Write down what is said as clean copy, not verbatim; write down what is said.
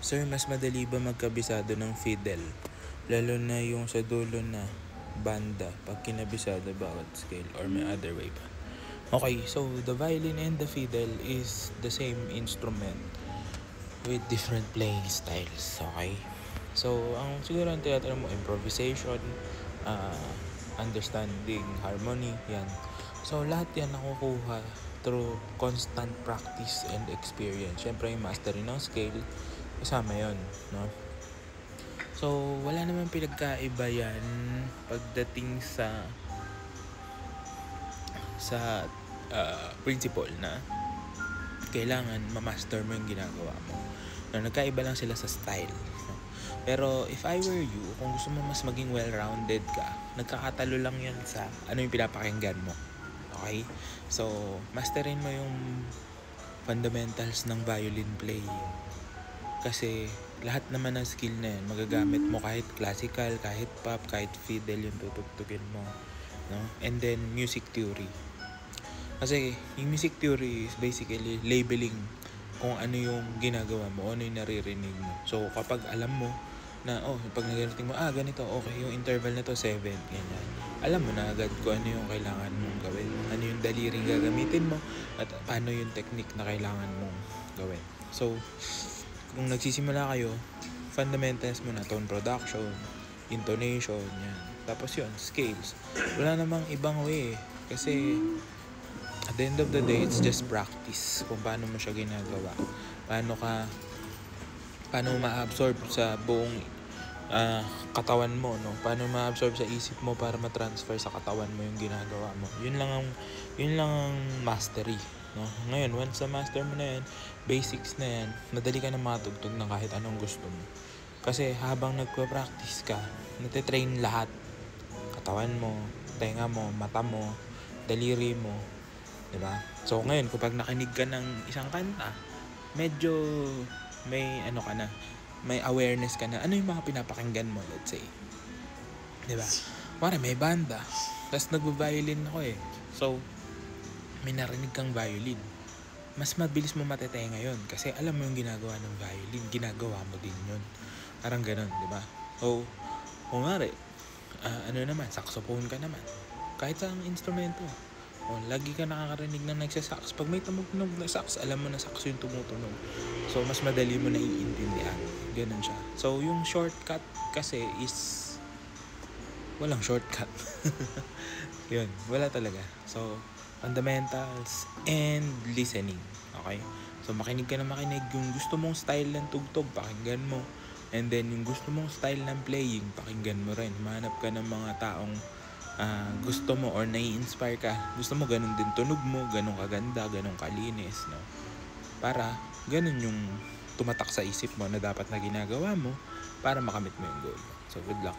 Sir, mas madali ba magkabisado ng fiddle? Lalo na yung sa dulo na banda pag kinabisado bawat scale or may other way pa? Okay, so the violin and the fiddle is the same instrument with different playing styles. Okay? So, ang siguro ang tiyatro mo, improvisation, understanding, harmony, yan. So, lahat yan nakukuha through constant practice and experience. Siyempre, yung mastery ng scale, kasama yon, no? So, wala naman pinagkaiba yan pagdating sa principle na kailangan ma-master mo yung ginagawa mo. No, nagkaiba lang sila sa style. No? Pero if I were you, kung gusto mo mas maging well-rounded ka, nagkakatalo lang yan sa ano yung pinapakinggan mo. Okay? So, masterin mo yung fundamentals ng violin playing. Kasi lahat naman ng skill na yan, magagamit mo kahit classical, kahit pop, kahit fiddle yung tutugtugin mo. No? And then, music theory. Kasi yung music theory is basically labeling kung ano yung ginagawa mo, ano yung naririnig mo. So, kapag alam mo na, pag nagarating mo, ganito, okay, yung interval na to 7, ganyan. Alam mo na agad kung ano yung kailangan mong gawin. Ano yung daliring gagamitin mo, at paano yung technique na kailangan mong gawin. So, kung nagsisimula kayo, fundamentals mo na, tone production, intonation, yan. Tapos yun, scales. Wala namang ibang way kasi at the end of the day, it's just practice kung paano mo siya ginagawa. Paano mo ma-absorb sa buong katawan mo, no? Paano ma-absorb sa isip mo para ma-transfer sa katawan mo yung ginagawa mo. Yun lang ang mastery, no? Ngayon, once sa master mo na yan, basics na yan, madali ka na matugtog ng kahit anong gusto mo. Kasi habang nagpa-practice ka, natitrain lahat. Katawan mo, tenga mo, mata mo, daliri mo, diba? So ngayon, kapag nakinig ka ng isang kanta, medyo may may awareness ka na ano yung mga pinapakinggan mo, let's say. Diba? Para may banda, tapos nagva-violin ako eh. So, may narinig kang violin. Mas mabilis mo matetenga yun kasi alam mo yung ginagawa ng violin, ginagawa mo din yun. Parang ganun, diba? So, kung nga saxophone ka naman. Kahit sa instrumento. Lagi ka nakakarinig na nagsasax. Pag may tumutunog na sax, alam mo na sax yung tumutunog. So, mas madali mo na iintindihan. Ganun siya. So, yung shortcut kasi is walang shortcut. Yun, wala talaga. So, fundamentals and listening. Okay? So, makinig ka na makinig. Yung gusto mong style ng tugtog, pakinggan mo. And then, yung gusto mong style ng playing, pakinggan mo rin. Mahanap ka ng mga taong gusto mo or nai-inspire ka. Gusto mo ganun din tunog mo, ganun kaganda, ganun kalinis, no? Para ganun yung tumatak sa isip mo na dapat na ginagawa mo para makamit mo yung goal. So, good luck.